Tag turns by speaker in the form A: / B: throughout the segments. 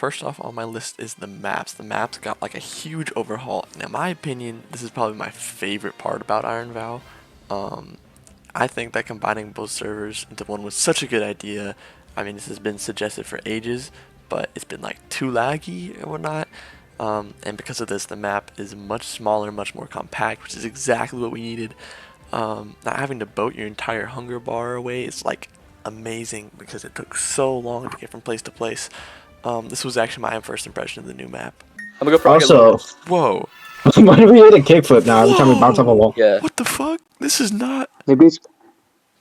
A: first off on my list is the maps. The maps got like a huge overhaul, and in my opinion, this is probably my favorite part about Iron Vow. Um, I think that combining both servers into one was such a good idea. I mean, this has been suggested for ages, but it's been like too laggy and whatnot. And because of this, the map is much smaller, much more compact, which is exactly what we needed. Not having to boat your entire hunger bar away is like amazing because it took so long to get from place to place. This was actually my first impression of the new map.
B: I'm gonna go for
C: Also,
A: Whoa.
C: why do we hit a kickflip now every time we bounce off a wall?
B: Yeah.
A: What the fuck? This is not.
D: Maybe it's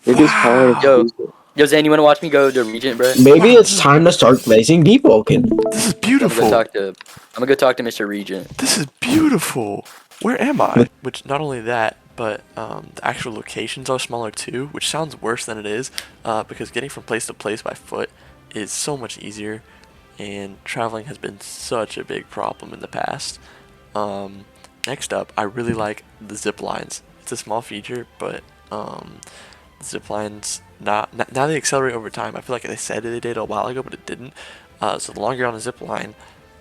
D: calling it
B: Yo.
D: Tuesday.
B: Yo, Zane, you wanna watch me go to Regent, bro?
C: Maybe it's time to start blazing Deepwoken.
A: This is
B: I'm
A: beautiful.
B: gonna go talk to Mr. Regent.
A: This is beautiful. Where am I? Which not only that, but the actual locations are smaller too, which sounds worse than it is, because getting from place to place by foot is so much easier, and traveling has been such a big problem in the past. Next up, I really like the zip lines. It's a small feature, but zip lines now they accelerate over time. I feel like they said they did a while ago, but it didn't. So the longer you're on a zip line,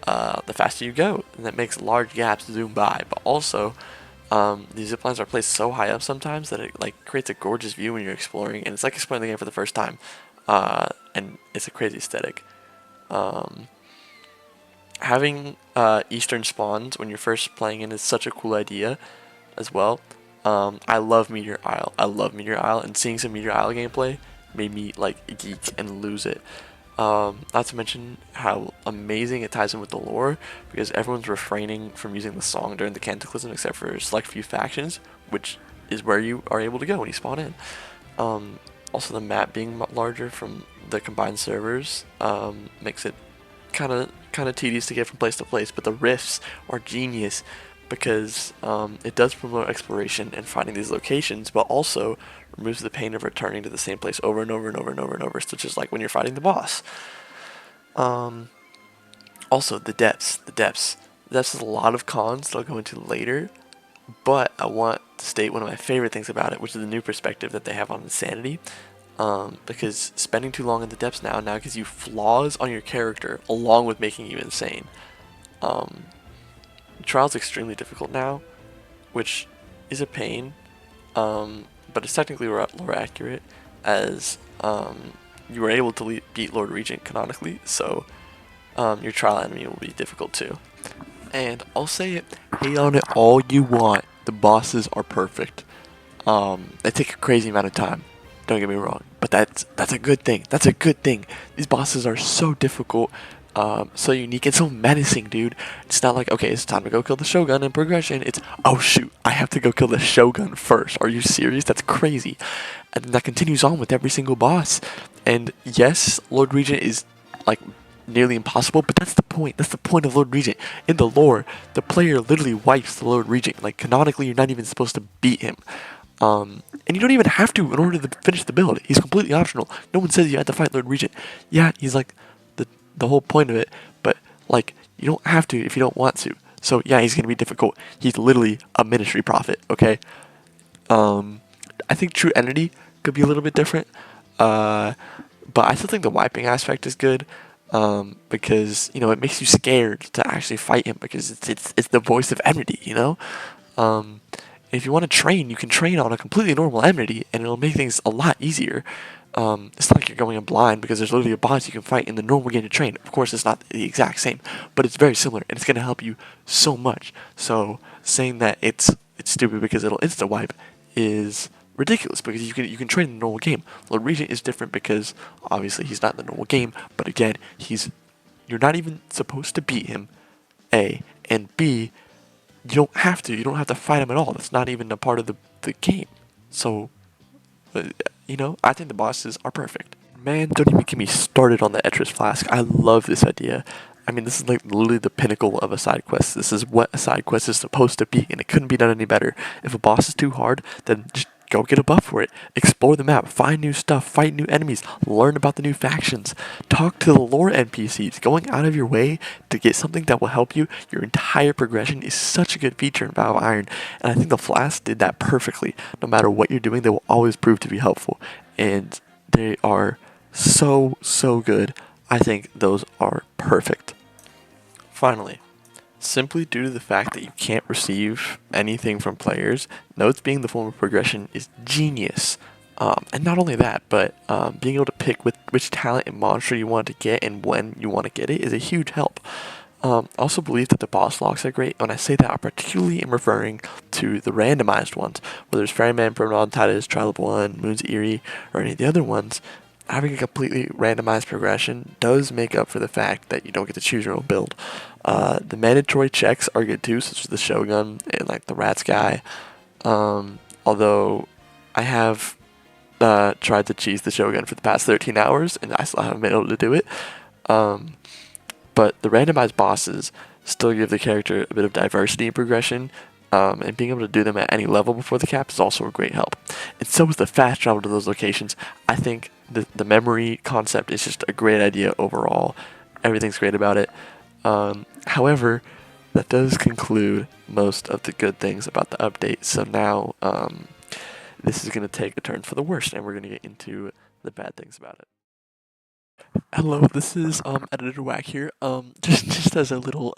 A: the faster you go, and that makes large gaps zoom by. But also, these zip lines are placed so high up sometimes that it like creates a gorgeous view when you're exploring, and it's like exploring the game for the first time. And it's a crazy aesthetic. Having Eastern spawns when you're first playing in is such a cool idea as well. I love Meteor Isle. And seeing some Meteor Isle gameplay made me like geek and lose it. Not to mention how amazing it ties in with the lore, because everyone's refraining from using the song during the Cataclysm except for a select few factions, which is where you are able to go when you spawn in. Also, the map being larger from the combined servers makes it kind of tedious to get from place to place, but the rifts are genius because it does promote exploration and finding these locations, but also removes the pain of returning to the same place over and over and over and over and over, such as like when you're fighting the boss. Also, the depths. The depths has a lot of cons that I'll go into later, but I want to state one of my favorite things about it, which is the new perspective that they have on insanity. Because spending too long in the depths now gives you flaws on your character, along with making you insane. Trial's extremely difficult now, which is a pain, but it's technically lore accurate, as you were able to beat Lord Regent canonically, so your trial enemy will be difficult too. And I'll say it, hate on it all you want, the bosses are perfect. They take a crazy amount of time, don't get me wrong, but that's a good thing. That's a good thing. These bosses are so difficult, so unique and so menacing, dude. It's not like, okay, it's time to go kill the Shogun in progression. It's, oh shoot, I have to go kill the Shogun first. Are you serious? That's crazy. And then that continues on with every single boss. And yes, Lord Regent is like nearly impossible, but that's the point. That's the point of Lord Regent. In the lore, the player literally wipes the Lord Regent. Like, canonically, you're not even supposed to beat him. And you don't even have to in order to finish the build. He's completely optional. No one says you have to fight Lord Regent. Yeah, he's like the whole point of it, but like you don't have to if you don't want to. So yeah, he's gonna be difficult. He's literally a ministry prophet. Okay. I think True Entity could be a little bit different. But I still think the wiping aspect is good. Because you know it makes you scared to actually fight him because it's the voice of enmity. You know. If you want to train, you can train on a completely normal enmity, and it'll make things a lot easier. It's not like you're going in blind because there's literally a boss you can fight in the normal game to train. Of course, it's not the exact same, but it's very similar, and it's going to help you so much. So saying that it's stupid because it'll insta wipe is ridiculous because you can train in the normal game. Lord Regent is different because obviously he's not in the normal game, but again, you're not even supposed to beat him, A, and B, you don't have to. You don't have to fight him at all. That's not even a part of the game. So, you know, I think the bosses are perfect. Man, don't even get me started on the Etris Flask. I love this idea. I mean, this is like literally the pinnacle of a side quest. This is what a side quest is supposed to be, and it couldn't be done any better. If a boss is too hard, then just go get a buff for it. Explore the map, find new stuff, fight new enemies, learn about the new factions, talk to the lore NPCs. Going out of your way to get something that will help you your entire progression is such a good feature in Battle of Iron, and I think the Flask did that perfectly. No matter what you're doing, they will always prove to be helpful, and they are so good. I think those are perfect. Finally, simply due to the fact that you can't receive anything from players, notes being the form of progression is genius. And not only that, but being able to pick which talent and monster you want to get and when you want to get it is a huge help. I also believe that the boss locks are great. When I say that, I particularly am referring to the randomized ones, whether it's Ferryman, Promenade, Titus, Trial of One, Moon's Eerie, or any of the other ones. Having a completely randomized progression does make up for the fact that you don't get to choose your own build. The mandatory checks are good too, such as the Shogun and like the Rats guy. Although I have tried to cheese the Shogun for the past 13 hours and I still haven't been able to do it. But the randomized bosses still give the character a bit of diversity and progression, and being able to do them at any level before the cap is also a great help. And so is the fast travel to those locations. I think the memory concept is just a great idea overall. Everything's great about it. However, that does conclude most of the good things about the update. So now this is going to take a turn for the worst, and we're going to get into the bad things about it. Hello, this is Editor Whack here. Just as a little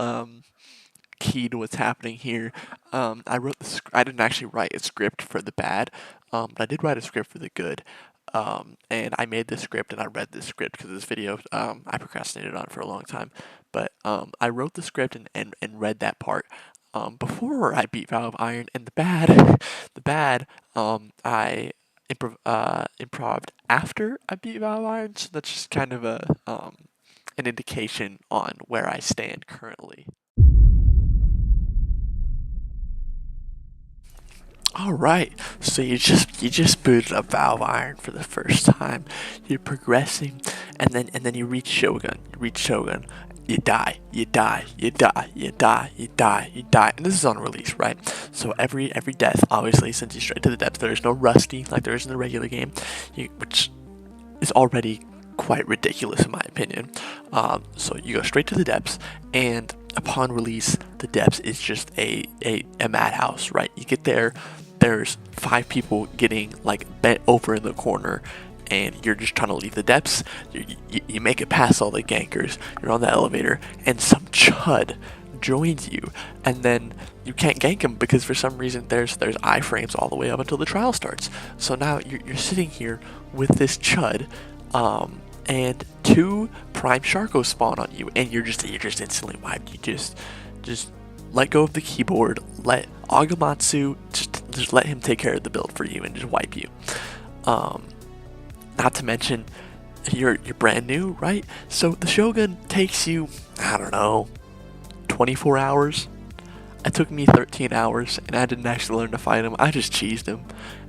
A: key to what's happening here, I wrote I didn't actually write a script for the bad, but I did write a script for the good. And I made this script and I read this script because this video I procrastinated on for a long time. But I wrote the script and read that part before I beat Vow of Iron. And the bad I improved after I beat Vow of Iron. So that's just kind of an indication on where I stand currently. Alright, so you just booted up Vow of Iron for the first time. You're progressing, and then you reach Shogun. You die. And this is on release, right? So every death, obviously, sends you straight to the depths. There is no rusty like there is in the regular game, which is already quite ridiculous in my opinion. So you go straight to the depths, and upon release, the depths is just a madhouse, right? You get there, there's 5 people getting like bent over in the corner, and you're just trying to leave the depths. You make it past all the gankers, you're on the elevator, and some chud joins you, and then you can't gank him because for some reason there's iframes all the way up until the trial starts. So now you're sitting here with this chud, and 2 prime Sharkos spawn on you, and you're just instantly wiped. You just let go of the keyboard, let Agamatsu just let him take care of the build for you and just wipe you. Not to mention you're brand new, right? So the Shogun takes you, I don't know, 24 hours. It took me 13 hours, and I didn't actually learn to fight him. I just cheesed him,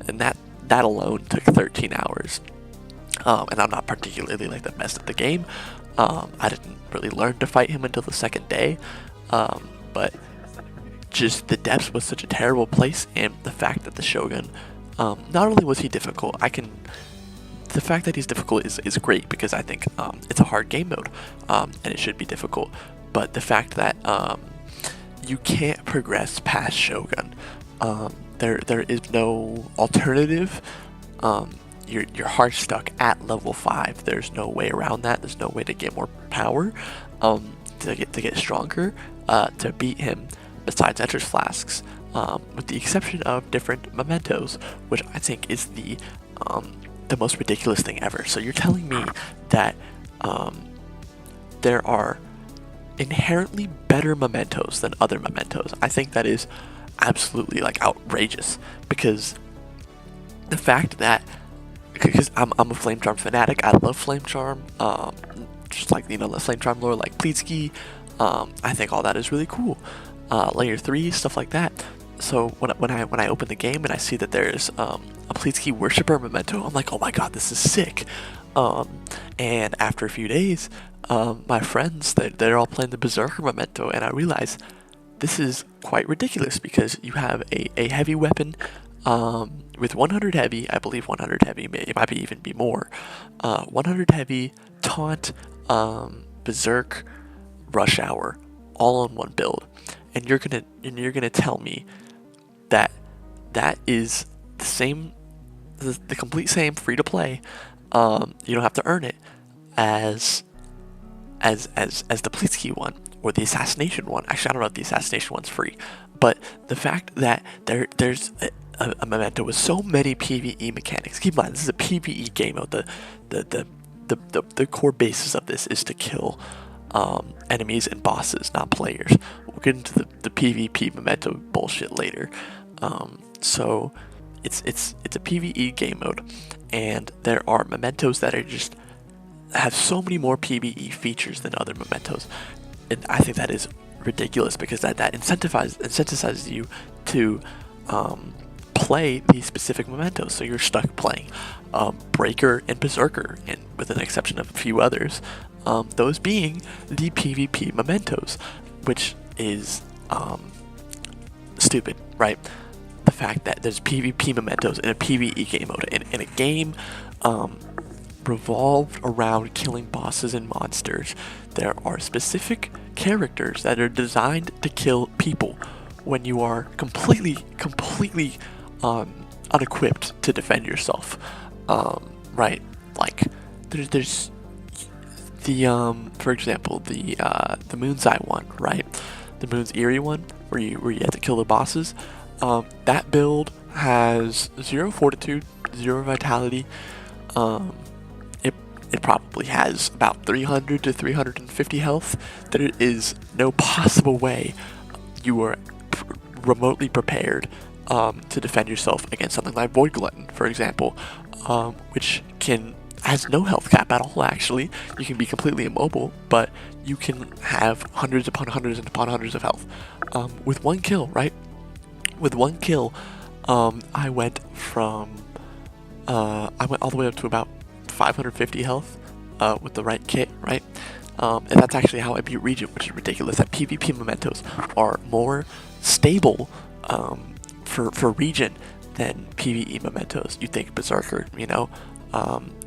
A: and that alone took 13 hours. And I'm not particularly like the best at the game. I didn't really learn to fight him until the second day. But just the depths was such a terrible place, and the fact that the Shogun, not only was he difficult, the fact that he's difficult is great because I think it's a hard game mode, and it should be difficult. But the fact that you can't progress past Shogun, there is no alternative. You're hard stuck at level 5. There's no way around that. There's no way to get more power, to get stronger, to beat him. Besides Etcher's flasks, with the exception of different mementos, which I think is the most ridiculous thing ever. So you're telling me that there are inherently better mementos than other mementos? I think that is absolutely like outrageous, because the fact that, because I'm a Flame Charm fanatic, I love Flame Charm, just like, you know, the Flame Charm lore, like Pleatsky, I think all that is really cool. Layer 3, stuff like that. So when I open the game and I see that there's a Pleatsky Worshipper memento, I'm like, oh my god, this is sick. And after a few days, my friends, they're all playing the Berserker memento, and I realize this is quite ridiculous because you have a heavy weapon with 100 heavy, I believe 100 heavy, it might even be more, 100 heavy, taunt, Berserk, Rush Hour, all on one build. And you're gonna tell me that is the complete same free to play. You don't have to earn it as the Pleatsky one, or the assassination one. Actually, I don't know if the assassination one's free, but the fact that there's a memento with so many PvE mechanics. Keep in mind, this is a PvE game mode. The core basis of this is to kill enemies and bosses, not players. We'll get into the PvP memento bullshit later. So it's a PvE game mode, and there are mementos that are just have so many more PvE features than other mementos, and I think that is ridiculous because that incentivizes you to play these specific mementos. So you're stuck playing Breaker and Berserker, and with an exception of a few others, those being the PvP mementos, which is stupid, right? The fact that there's PvP mementos in a PvE game mode, in a game revolved around killing bosses and monsters. There are specific characters that are designed to kill people when you are completely unequipped to defend yourself, right? Like there's the for example the Moon's Eye one, right? The Moon's Eerie one, where you have to kill the bosses. That build has 0 fortitude, 0 vitality. It probably has about 300 to 350 health. There is no possible way you are remotely prepared to defend yourself against something like Void Glutton, for example, which has no health cap at all. Actually, you can be completely immobile, but you can have hundreds upon hundreds upon hundreds of health with one kill, right? With one kill, I went all the way up to about 550 health with the right kit, right? And that's actually how I beat Regent, which is ridiculous. That PvP mementos are more stable for Regent than PvE mementos. You think Berserker, the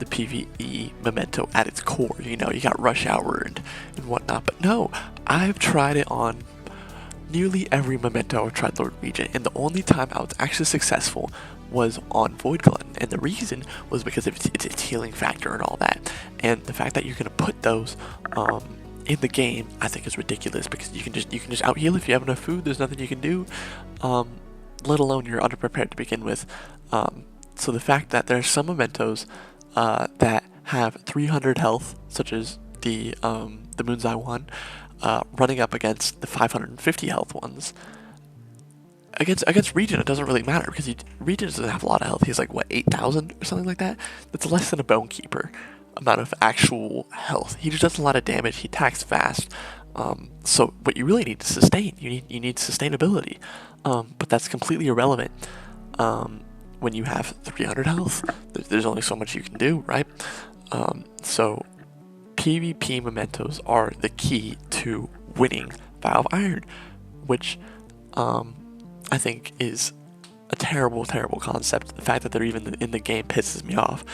A: PvE memento at its core, you got Rush Hour and whatnot. But no, I've tried it on nearly every memento. I've tried Lord Regent, and the only time I was actually successful was on Void Glutton, and the reason was because of its healing factor and all that. And the fact that you're gonna put those in the game, I think is ridiculous, because you can just out heal if you have enough food. There's nothing you can do, let alone you're underprepared to begin with. So the fact that there are some mementos that have 300 health, such as the Moon's Eye one, running up against the 550 health ones. Against Regent, it doesn't really matter, because Regent doesn't have a lot of health. He's like, what, 8,000 or something like that? That's less than a Bone Keeper amount of actual health. He just does a lot of damage. He attacks fast. So what you really need to sustain. You need sustainability. But that's completely irrelevant when you have 300 health. There's only so much you can do, right? So PvP mementos are the key to winning Vial of Iron, which I think is a terrible concept. The fact that they're even in the game pisses me off.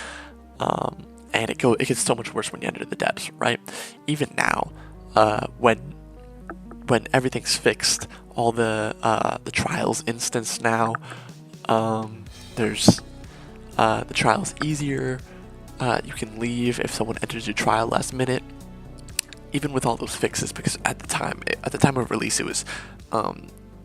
A: And it gets so much worse when you enter the depths, right? Even now, when everything's fixed, all the trials instance now, there's the trials easier. You can leave if someone enters your trial last minute. Even with all those fixes, because at the time of release, it was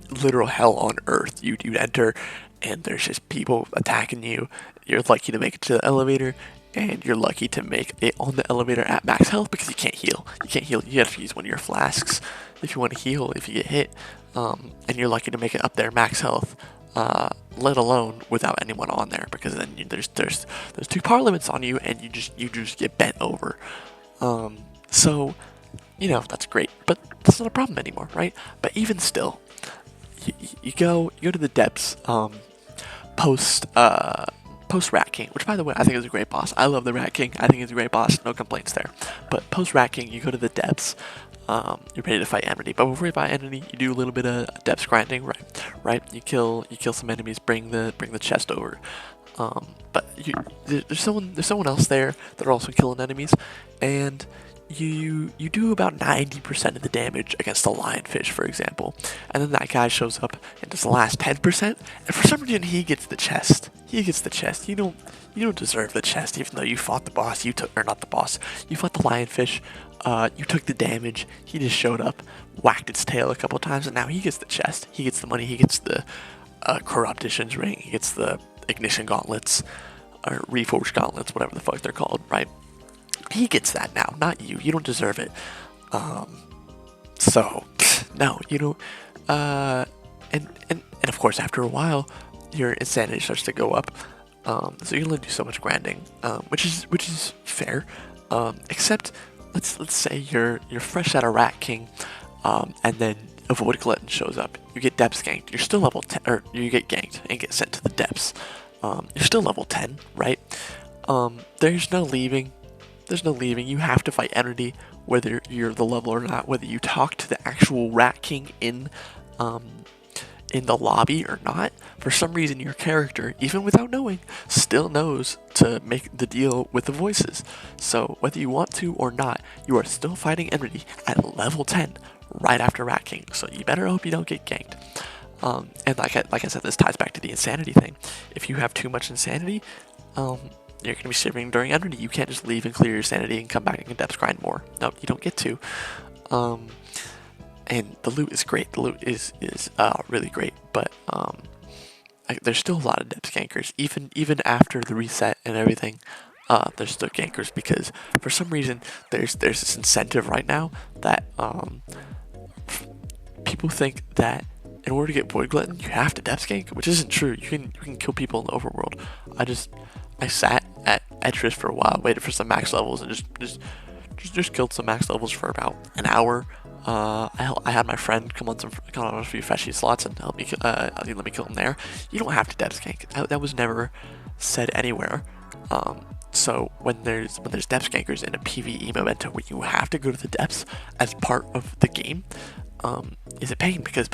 A: literal hell on earth. You'd enter, and there's just people attacking you. You're lucky to make it to the elevator, and you're lucky to make it on the elevator at max health, because you can't heal. You have to use one of your flasks if you want to heal if you get hit. And you're lucky to make it up there max health, let alone without anyone on there, because then there's 2 power limits on you, and you just get bent over. So that's great, but that's not a problem anymore, right? But even still, you go to the depths post Rat King, which, by the way, I think is a great boss. I love the Rat King. I think it's a great boss. No complaints there. But post Rat King, you go to the depths. You're ready to fight Entity, but before you fight Entity, you do a little bit of depths grinding, right? You kill some enemies, bring the chest over. But there's someone else there that are also killing enemies, and you do about 90% of the damage against the lionfish, for example, and then that guy shows up and does the last 10%, and for some reason he gets the chest. He gets the chest. You don't deserve the chest, even though you fought the boss. You took, or not the boss. You fought the lionfish. You took the damage. He just showed up, whacked its tail a couple times, and now he gets the chest. He gets the money. He gets the corruptions ring. He gets the ignition gauntlets, or reforged gauntlets, whatever the fuck they're called, right? He gets that now, not you. You don't deserve it. So no, you don't. And of course, after a while, your insanity starts to go up. So you can only do so much grinding, which is fair. Except let's say you're fresh out of Rat King, and then a Void Glutton shows up. You get depths ganked. You're still level 10, or you get ganked and get sent to the depths. You're still level 10, right? There's no leaving. There's no leaving. You have to fight Entity, whether you're the level or not, whether you talk to the actual Rat King in the lobby or not. For some reason, your character, even without knowing, still knows to make the deal with the voices. So whether you want to or not, you are still fighting Entity at level 10 right after Rat King. So you better hope you don't get ganked. And like I said, this ties back to the insanity thing. If you have too much insanity, you're going to be serving during Entity. You can't just leave and clear your sanity and come back and depth grind more. No, you don't get to. And the loot is great. The loot is really great, but there's still a lot of depth gankers. Even after the reset and everything, there's still gankers because for some reason there's this incentive right now that people think that in order to get Void Glutton, you have to depth gank, which isn't true. You can kill people in the overworld. I sat at Etris for a while, waited for some max levels, and just killed some max levels for about an hour. I had my friend come on a few fetchy slots and help me let me kill him there. You don't have to depth gank. That was never said anywhere. So when there's depth gankers in a PvE memento where you have to go to the depths as part of the game, is a pain because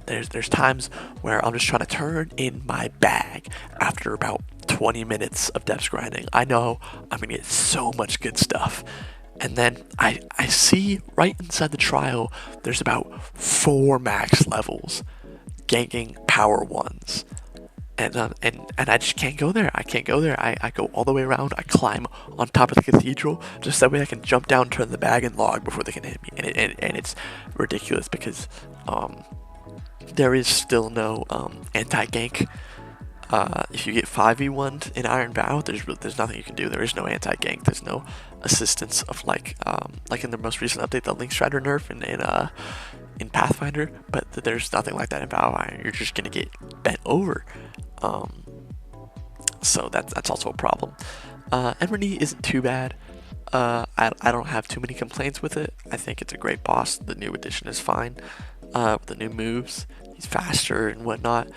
A: there's times where I'm just trying to turn in my bag after about 20 minutes of depths grinding. I know I'm gonna get so much good stuff, and then I see right inside the trial there's about 4 max levels ganking power ones. And I just can't go there. I can't go there. I go all the way around. I climb on top of the cathedral just that way I can jump down, turn the bag, and log before they can hit me. And it's ridiculous because there is still no anti-gank. If you get 5v1'd in Iron Vow, there's nothing you can do. There is no anti-gank. There's no assistance of like in the most recent update, the Link Strider nerf in Pathfinder, but there's nothing like that in Vow Iron. You're just gonna get bent over. So that's also a problem. Emerny isn't too bad. I don't have too many complaints with it. I think it's a great boss. The new edition is fine. The new moves, he's faster and whatnot.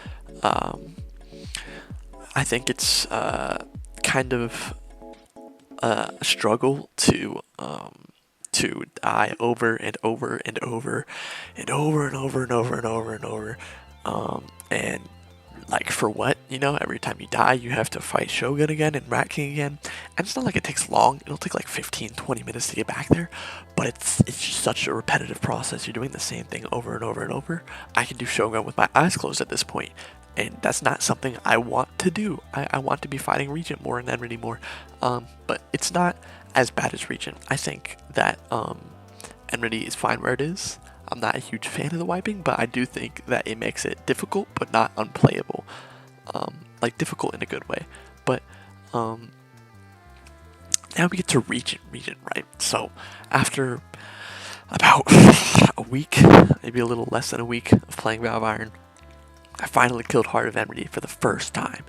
A: I think it's kind of a struggle to die over and over and over and over and over and over and over and over. And like for what, every time you die you have to fight Shogun again and Rat King again, and it's not like it takes long. It'll take like 15-20 minutes to get back there, but it's just such a repetitive process. You're doing the same thing over and over and over. I can do Shogun with my eyes closed at this point, and that's not something I want to do. I want to be fighting Regent more and Enmity more, but it's not as bad as Regent. I think that Enmity is fine where it is. I'm not a huge fan of the wiping, but I do think that it makes it difficult but not unplayable. Like difficult in a good way. But now we get to Regent, right? So after about a week, maybe a little less than a week of playing Valve Iron, I finally killed Heart of Enmity for the first time.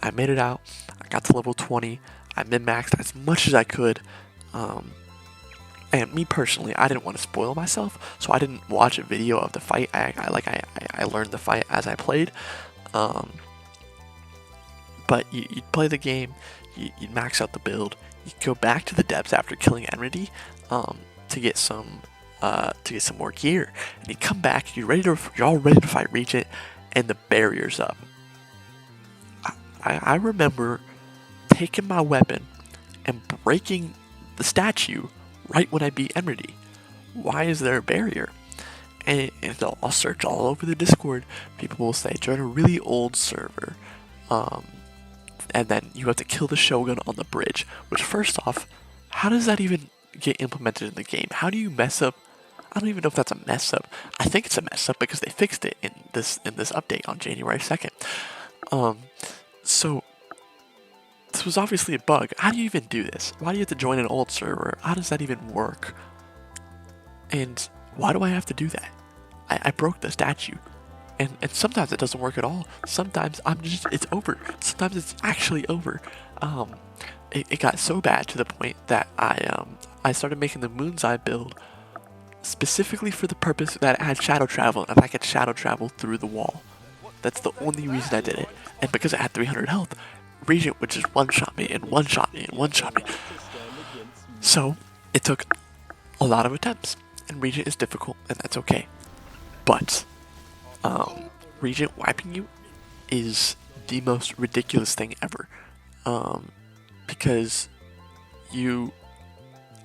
A: I made it out. I got to level 20. I min-maxed as much as I could. And me personally, I didn't want to spoil myself, so I didn't watch a video of the fight. I learned the fight as I played. But you'd play the game, you'd max out the build, you'd go back to the depths after killing Enmity to get some more gear, and you come back, you're all ready to fight Regent, and the barrier's up. I remember taking my weapon and breaking the statue right when I beat Enmity. Why is there a barrier? And I'll search all over the Discord. People will say join a really old server, and then you have to kill the Shogun on the bridge. Which, first off, how does that even get implemented in the game? How do you mess up? I don't even know if that's a mess up. I think it's a mess up because they fixed it in this update on January 2nd. So this was obviously a bug. How do you even do this? Why do you have to join an old server? How does that even work? And why do I have to do that? I broke the statue. And sometimes it doesn't work at all. Sometimes it's over. Sometimes it's actually over. It got so bad to the point that I started making the Moon's Eye build specifically for the purpose that it had shadow travel, and I could shadow travel through the wall. That's the only reason I did it. And because it had 300 health, Regent would just one-shot me and one-shot me and one-shot me. So it took a lot of attempts, and Regent is difficult, and that's okay. But Regent wiping you is the most ridiculous thing ever, because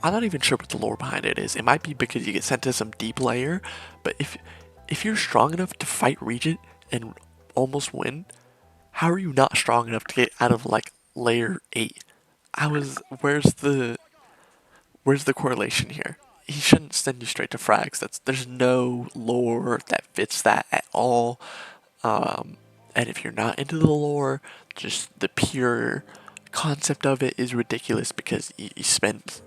A: I'm not even sure what the lore behind it is. It might be because you get sent to some deep layer, but if you're strong enough to fight Regent and almost win, how are you not strong enough to get out of like layer 8? Where's the correlation here? He shouldn't send you straight to frags. There's no lore that fits that at all. And if you're not into the lore, just the pure concept of it is ridiculous because you spend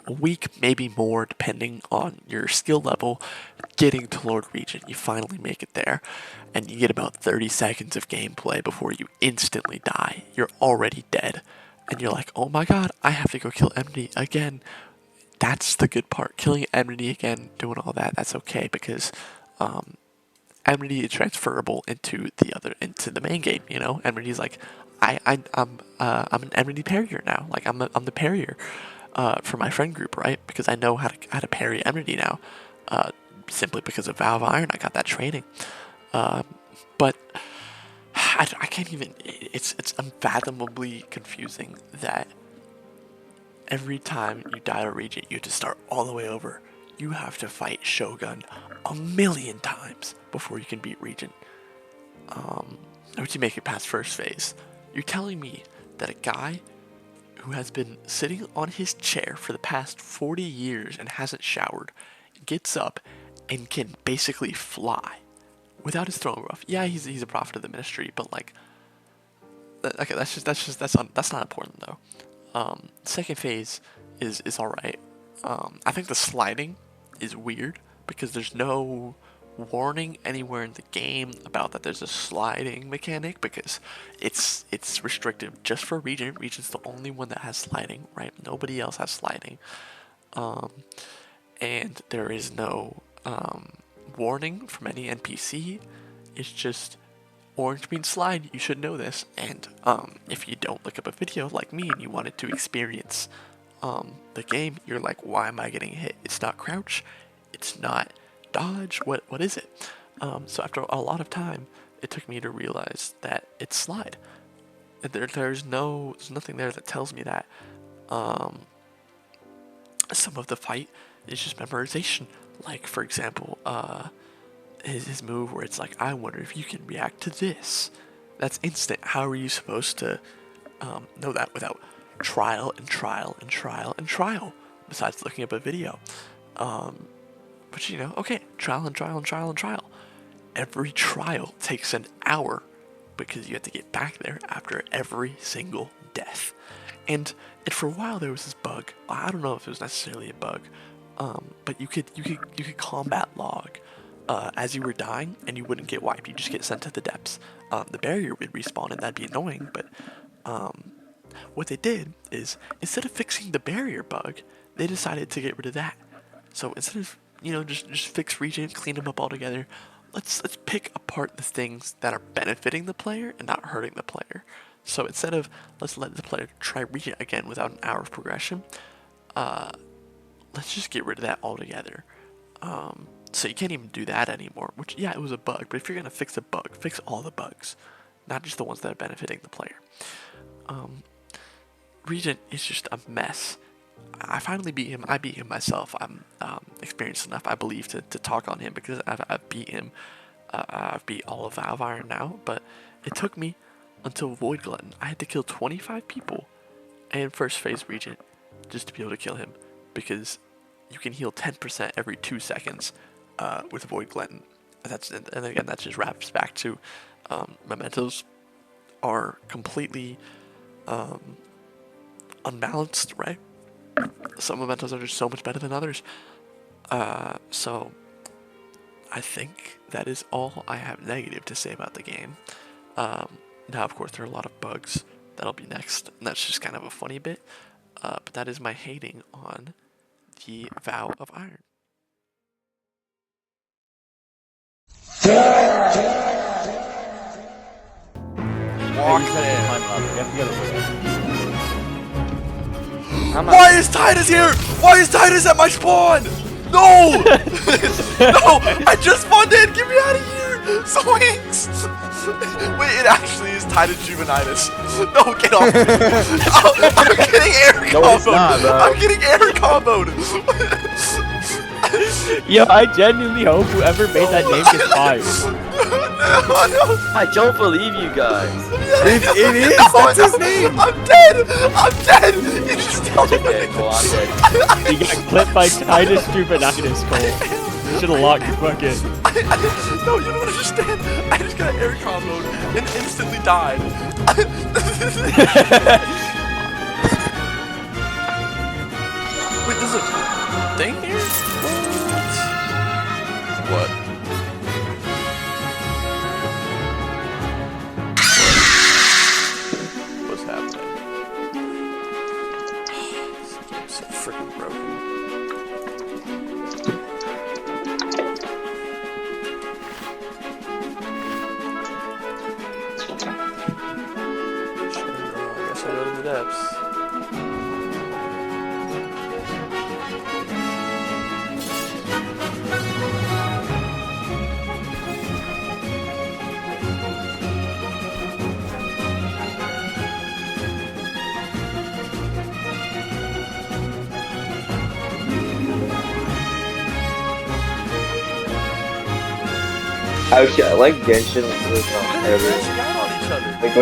A: a week, maybe more, depending on your skill level, getting to Lord Regent. You finally make it there, and you get about 30 seconds of gameplay before you instantly die. You're already dead, and you're like, oh my god, I have to go kill Enmity again. That's the good part. Killing Enmity again, doing all that, that's okay, because Enmity is transferable into the main game. You know, Enmity's like, I'm an Enmity parrier now. Like I'm the parrier for my friend group, right? Because I know how to parry Enmity now, simply because of Valve Iron. I got that training, but I can't even. It's unfathomably confusing that every time you die to Regent, you have to start all the way over. You have to fight Shogun a million times before you can beat Regent. Once you make it past first phase, you're telling me that a guy who has been sitting on his chair for the past 40 years and hasn't showered gets up and can basically fly without his throwing buff. Yeah, he's a prophet of the ministry, but like, okay, that's not important though. Second phase is all right. I think the sliding is weird because there's no warning anywhere in the game about that there's a sliding mechanic, because it's restrictive just for Regent. Regent's the only one that has sliding, right? Nobody else has sliding. And there is no warning from any NPC. It's just orange means slide. You should know this. And if you don't look up a video like me and you wanted to experience the game, you're like, why am I getting hit? It's not crouch, it's not dodge, what is it? So after a lot of time, it took me to realize that it's slide. There's nothing there that tells me that. Some of the fight is just memorization. Like, for example, his move where it's like, I wonder if you can react to this. That's instant. How are you supposed to know that without trial and trial and trial and trial, besides looking up a video? But you know, okay, trial and trial and trial and trial. Every trial takes an hour because you have to get back there after every single death. And for a while there was this bug. I don't know if it was necessarily a bug, but you could combat log as you were dying, and you wouldn't get wiped. You just get sent to the depths. The barrier would respawn, and that'd be annoying. But what they did is, instead of fixing the barrier bug, they decided to get rid of that. So instead of just fix Regent, clean them up all together, let's pick apart the things that are benefiting the player and not hurting the player. So instead of let's let the player try Regent again without an hour of progression, let's just get rid of that altogether. So you can't even do that anymore, which, yeah, it was a bug, but if you're gonna fix a bug, fix all the bugs, not just the ones that are benefiting the player. Regent is just a mess, I finally beat him. I beat him myself. I'm experienced enough, I believe, to talk on him because I've beat him. I've beat all of Valve Iron now, but it took me until Void Glutton. I had to kill 25 people and first phase Regent just to be able to kill him because you can heal 10% every 2 seconds with Void Glutton. And again, that just wraps back to mementos are completely unbalanced, right? Some mementos are just so much better than others. So I think that is all I have negative to say about the game. Now, of course, there are a lot of bugs. That'll be next, and that's just kind of a funny bit. But that is my hating on the Vow of Iron. Why is Titus here? Why is Titus at my spawn? No! No! I just spawned in! Get me out of here! Swings! Wait, it actually is Titus Juvenitis. No, get off me. Oh, I'm getting air comboed. I'm getting air comboed.
E: Yo, I genuinely hope whoever made that name gets fired.
A: No.
B: I don't believe you guys.
E: It is.
A: No, that's his name. I'm dead. I'm dead. You just tell me.
B: Okay, cool, I'm dead.
E: You got clipped by Titus Juvenitis, Cole. You should have locked your bucket.
A: No, you don't understand. I just got air comboed and instantly died. Wait, there's a thing here? What? What's happening? This game's so freaking broken. I guess I go to the depths.
D: Actually, I like Genshin with
A: Crashing out on each other.
D: like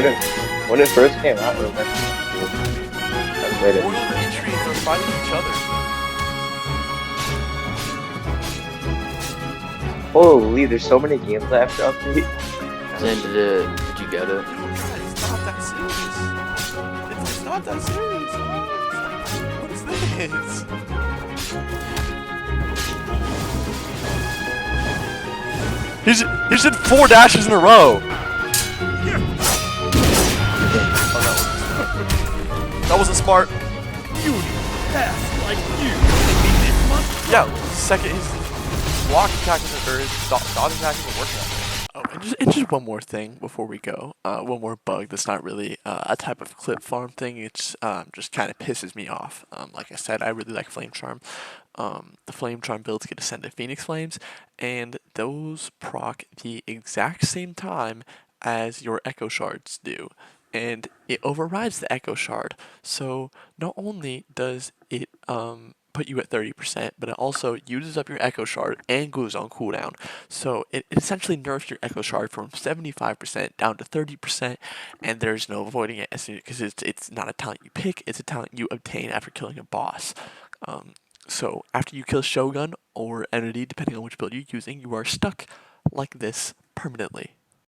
D: when it first came out, it was actually cool. I played it.
A: Mortal entries are fighting each other.
D: Holy, there's so many games after update.
B: Then did you get it?
A: God, it's not that serious. It's not that serious. What is this? He's did 4 dashes in a row. Oh, that wasn't smart.
E: You pass like you.
A: Yeah, second his block attack isn't, or his dodge attack isn't working out there. Oh, and just one more thing before we go. One more bug that's not really a type of clip farm thing. It's just kind of pisses me off. Like I said, I really like Flame Charm. The Flame Charm builds get Ascended Phoenix Flames, and those proc the exact same time as your Echo Shards do. And it overrides the Echo Shard. So not only does it put you at 30%, but it also uses up your Echo Shard and goes on cooldown. So it essentially nerfs your Echo Shard from 75% down to 30%, and there's no avoiding it because it's not a talent you pick, it's a talent you obtain after killing a boss. So after you kill Shogun or Entity, depending on which build you're using, you are stuck like this permanently.